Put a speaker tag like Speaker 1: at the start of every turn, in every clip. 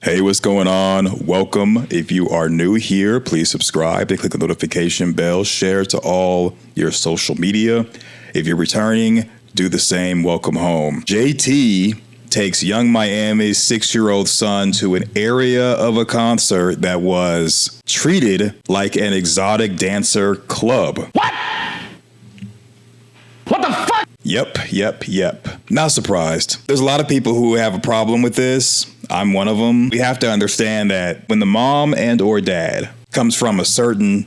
Speaker 1: Hey, what's going on? Welcome. If you are new here, please subscribe and click the notification bell. Share to all your social media. If you're returning, do the same. Welcome home. JT takes Young Miami's 6-year-old son to an area of a concert that was treated like an exotic dancer club.
Speaker 2: What? What the fuck?
Speaker 1: Yep. Not surprised. There's a lot of people who have a problem with this. I'm one of them. We have to understand that when the mom and or dad comes from a certain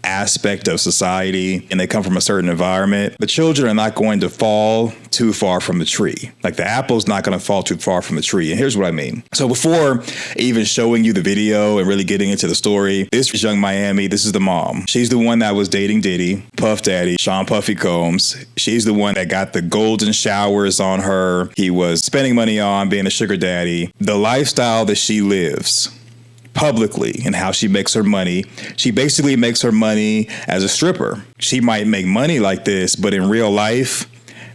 Speaker 1: aspect of society and they come from a certain environment, the children are not going to fall too far from the tree. Like the apple's not going to fall too far from the tree. And here's what I mean. So before even showing you the video and really getting into the story, this is Young Miami. This is the mom. She's the one that was dating Diddy, Puff Daddy, Sean Puffy Combs. She's the one that got the golden showers on her. He was spending money on being a sugar daddy. The lifestyle that she lives publicly and how she makes her money. She basically makes her money as a stripper. She might make money like this, but in real life,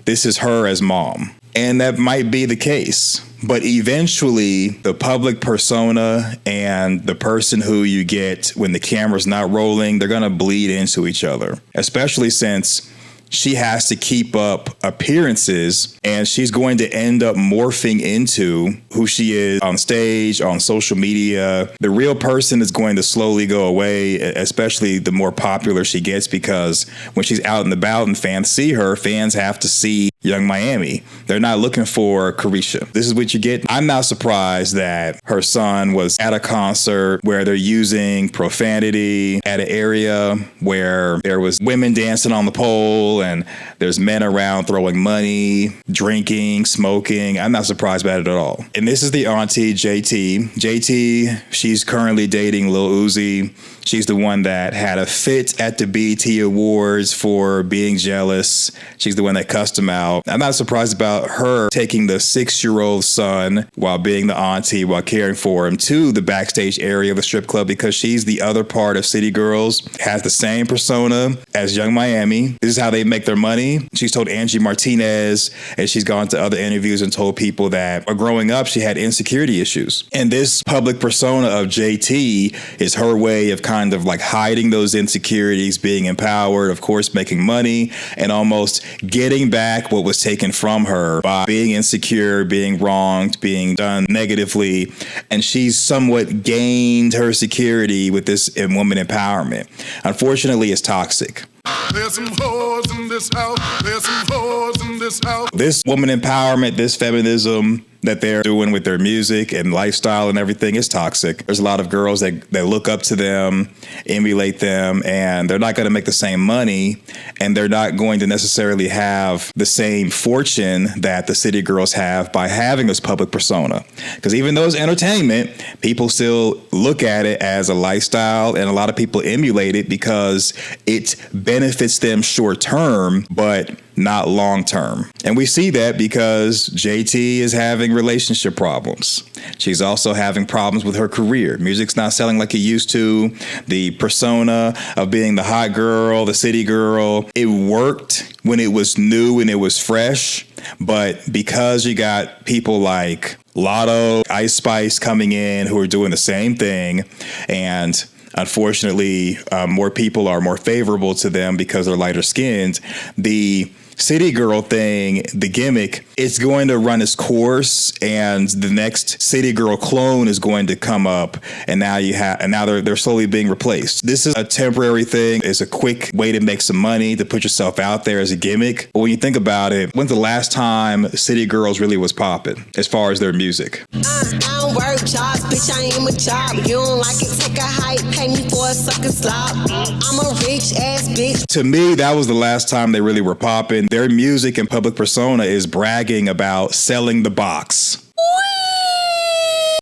Speaker 1: this is her as mom. And that might be the case. But eventually, the public persona and the person who you get when the camera's not rolling, they're going to bleed into each other, especially since she has to keep up appearances and she's going to end up morphing into who she is on stage, on social media. The real person is going to slowly go away, especially the more popular she gets, because when she's out and about and fans see her, fans have to see Young Miami. They're not looking for Carisha. This is what you get. I'm not surprised that her son was at a concert where they're using profanity at an area where there was women dancing on the pole and there's men around throwing money, drinking, smoking. I'm not surprised about it at all. And this is the auntie, JT. JT, she's currently dating Lil Uzi. She's the one that had a fit at the BET Awards for being jealous. She's the one that cussed him out. I'm not surprised about her taking the 6-year-old son while being the auntie, while caring for him, to the backstage area of the strip club, because she's the other part of City Girls, has the same persona as Young Miami. This is how they make their money. She's told Angie Martinez, and she's gone to other interviews and told people that growing up, she had insecurity issues. And this public persona of JT is her way of kind of like hiding those insecurities, being empowered, of course, making money, and almost getting back what was taken from her by being insecure, being wronged, being done negatively. And she's somewhat gained her security with this woman empowerment. Unfortunately, it's toxic.
Speaker 3: There's some hoes in this house. There's some hoes in this house.
Speaker 1: This woman empowerment, this feminism that they're doing with their music and lifestyle and everything is toxic. There's a lot of girls that look up to them, emulate them, and they're not going to make the same money, and they're not going to necessarily have the same fortune that the city girls have by having this public persona. Because even though it's entertainment, people still look at it as a lifestyle, and a lot of people emulate it because it benefits them short term, but not long term. And we see that because JT is having relationship problems. She's also having problems with her career. Music's not selling like it used to. The persona of being the hot girl, the city girl, it worked when it was new and it was fresh. But because you got people like Lotto, Ice Spice coming in who are doing the same thing, and unfortunately, more people are more favorable to them because they're lighter skinned, the city girl thing, the gimmick, it's going to run its course, and the next city girl clone is going to come up, and now they're slowly being replaced. This is a temporary thing. It's a quick way to make some money, to put yourself out there as a gimmick. But when you think about it, when's the last time city girls really was popping as far as their music?
Speaker 4: I don't work jobs, bitch, I am a job. You don't like it, take a hike, pay me for a sucker slop. I'm a rich ass bitch.
Speaker 1: To me, that was the last time they really were popping. Their music and public persona is bragging about selling the box.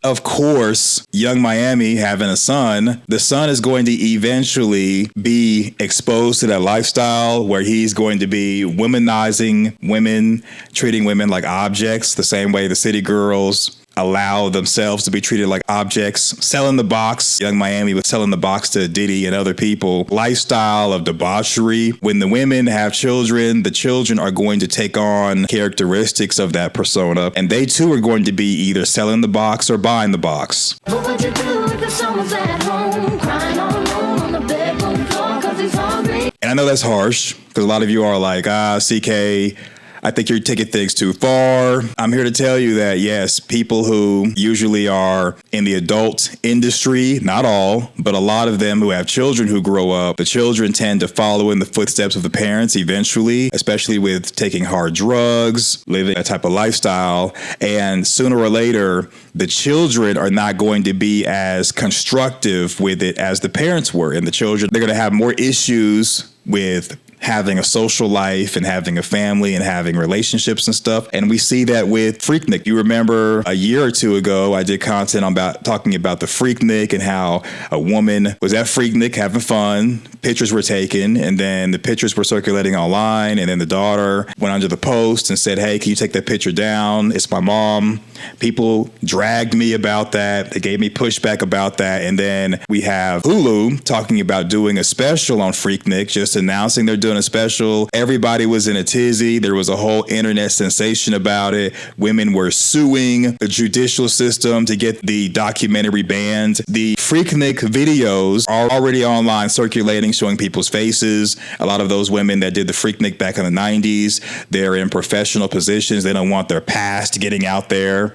Speaker 1: Of course, Young Miami having a son, the son is going to eventually be exposed to that lifestyle where he's going to be womanizing women, treating women like objects, the same way the city girls allow themselves to be treated like objects. Selling the box. Young Miami was selling the box to Diddy and other people. Lifestyle of debauchery. When the women have children, the children are going to take on characteristics of that persona, and they too are going to be either selling the box or buying the box.
Speaker 2: What would you do if someone's at home crying all alone on the bedroom floor 'cause he's hungry?
Speaker 1: And I know that's harsh because a lot of you are like, CK, I think you're taking things too far. I'm here to tell you that, yes, people who usually are in the adult industry, not all, but a lot of them who have children who grow up, the children tend to follow in the footsteps of the parents eventually, especially with taking hard drugs, living that type of lifestyle. And sooner or later, the children are not going to be as constructive with it as the parents were. And the children, they're going to have more issues with having a social life and having a family and having relationships and stuff. And we see that with Freaknik. You remember a year or two ago, I did content about talking about the Freaknik and how a woman was at Freaknik having fun. Pictures were taken, and then the pictures were circulating online. And then the daughter went under the post and said, "Hey, can you take that picture down? It's my mom." People dragged me about that. They gave me pushback about that. And then we have Hulu talking about doing a special on Freaknik, just announcing they're doing a special. Everybody was in a tizzy. There was a whole internet sensation about it. Women were suing the judicial system to get the documentary banned. The Freaknik videos are already online circulating, showing people's faces. A lot of those women that did the Freaknik back in the 90s, they're in professional positions. They don't want their past getting out there.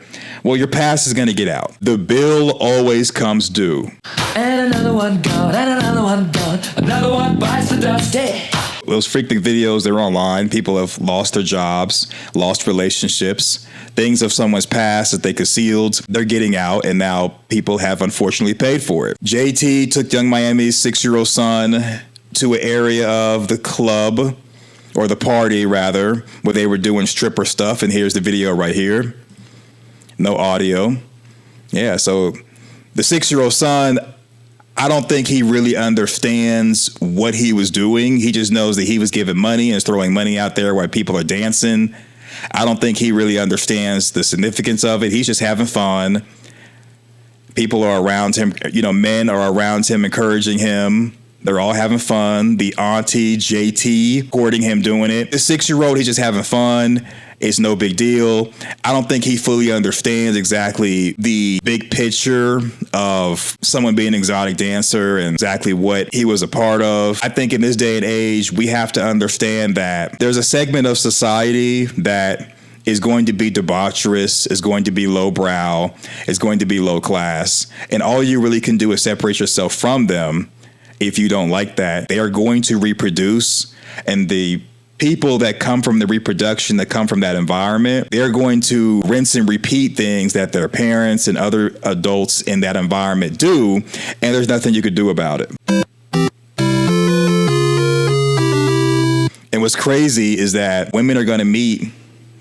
Speaker 1: Well, your past is going to get out. The bill always comes due.
Speaker 5: And another one gone, and another one gone. Another one bites the dust. Hey.
Speaker 1: Those Freaknik videos, they're online. People have lost their jobs, lost relationships, things of someone's past that they concealed. They're getting out, and now people have unfortunately paid for it. JT took Young Miami's 6-year-old son to an area of the club, or the party rather, where they were doing stripper stuff, and here's the video right here. No audio. Yeah, so the 6-year-old son, I don't think he really understands what he was doing. He just knows that he was giving money and is throwing money out there while people are dancing. I don't think he really understands the significance of it. He's just having fun. People are around him, men are around him encouraging him. They're all having fun. The auntie, JT, courting him doing it. The 6-year-old, he's just having fun. It's no big deal. I don't think he fully understands exactly the big picture of someone being an exotic dancer and exactly what he was a part of. I think in this day and age, we have to understand that there's a segment of society that is going to be debaucherous, is going to be lowbrow, is going to be low class. And all you really can do is separate yourself from them. If you don't like that, they are going to reproduce, and the people that come from the reproduction, that come from that environment, they're going to rinse and repeat things that their parents and other adults in that environment do, and there's nothing you could do about it. And what's crazy is that women are going to meet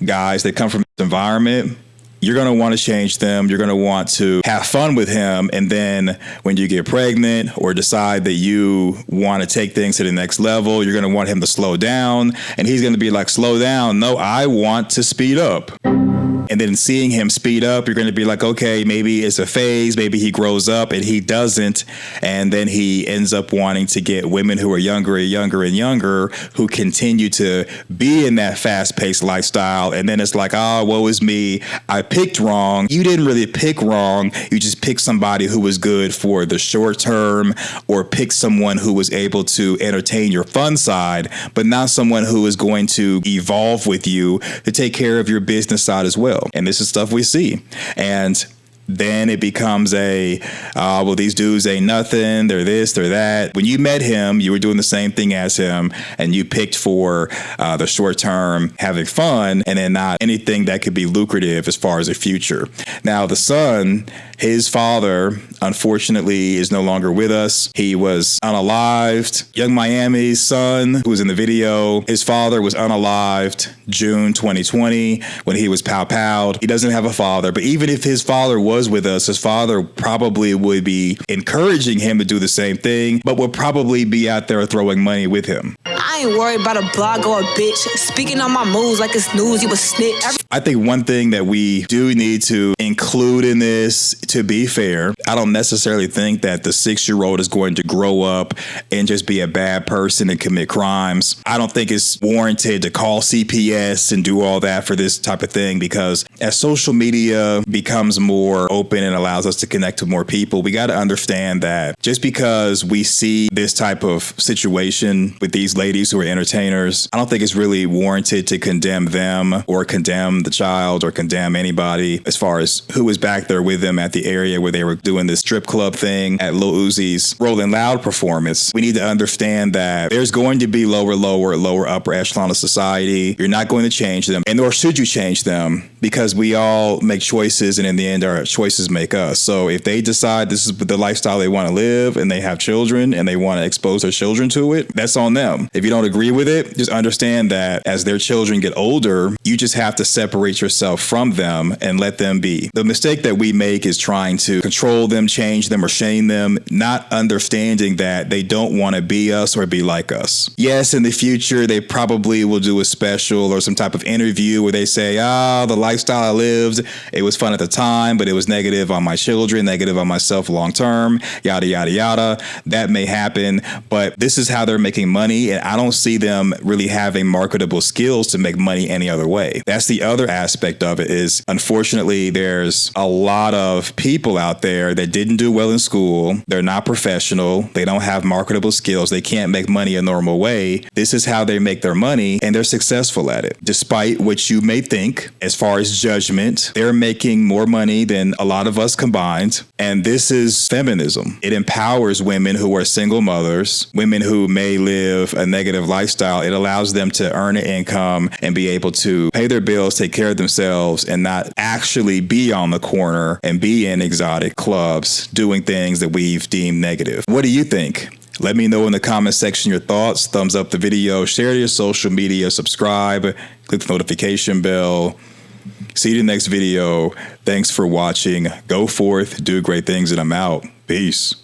Speaker 1: guys that come from this environment. You're going to want to change them. You're going to want to have fun with him. And then when you get pregnant or decide that you want to take things to the next level, you're going to want him to slow down. And he's going to be like, slow down. No, I want to speed up. And then seeing him speed up, you're going to be like, okay, maybe it's a phase. Maybe he grows up, and he doesn't. And then he ends up wanting to get women who are younger and younger and younger, who continue to be in that fast-paced lifestyle. And then it's like, oh, woe is me. I picked wrong. You didn't really pick wrong. You just picked somebody who was good for the short term, or picked someone who was able to entertain your fun side, but not someone who is going to evolve with you to take care of your business side as well. And this is stuff we see. And then it becomes well, these dudes ain't nothing. They're this, they're that. When you met him, you were doing the same thing as him, and you picked for the short term, having fun, and then not anything that could be lucrative as far as a future. Now, the son, his father, unfortunately, is no longer with us. He was unalived. Young Miami's son, who was in the video, his father was unalived June 2020 when he was pow-powed. He doesn't have a father, but even if his father was with us, his father probably would be encouraging him to do the same thing, but would probably be out there throwing money with him.
Speaker 4: I ain't worried about a blog or a bitch speaking on my moves like it's news. You a snitch.
Speaker 1: I think one thing that we do need to include in this, to be fair, I don't necessarily think that the 6-year-old is going to grow up and just be a bad person and commit crimes. I don't think it's warranted to call CPS and do all that for this type of thing, because as social media becomes more open and allows us to connect with more people, we got to understand that just because we see this type of situation with these ladies who are entertainers, I don't think it's really warranted to condemn them or condemn the child or condemn anybody as far as who was back there with them at the area where they were doing this strip club thing at Lil Uzi's Rolling Loud performance. We need to understand that there's going to be lower, upper echelon of society. You're not going to change them, and nor should you change them, because we all make choices, and in the end, our choices make us. So if they decide this is the lifestyle they want to live, and they have children, and they want to expose their children to it, that's on them. If you don't agree with it, just understand that as their children get older, you just have to separate yourself from them and let them be. The mistake that we make is trying to control them, change them, or shame them, not understanding that they don't want to be us or be like us. Yes, in the future, they probably will do a special or some type of interview where they say, the lifestyle I lived, it was fun at the time, but it was negative on my children, negative on myself long term, yada, yada, yada. That may happen, but this is how they're making money, and I don't see them really having marketable skills to make money any other way. That's the other aspect of it is, unfortunately, there's a lot of people out there that didn't do well in school. They're not professional. They don't have marketable skills. They can't make money a normal way. This is how they make their money, and they're successful at it. Despite what you may think, as far as judgment, they're making more money than a lot of us combined. And this is feminism. It empowers women who are single mothers, women who may live a negative lifestyle. It allows them to earn an income and be able to pay their bills, take care of themselves, and not actually be on the corner and be in exotic clubs doing things that we've deemed negative. What do you think? Let me know in the comment section your thoughts. Thumbs up the video, share to your social media, subscribe, click the notification bell. See you in the next video. Thanks for watching. Go forth, do great things, and I'm out. Peace.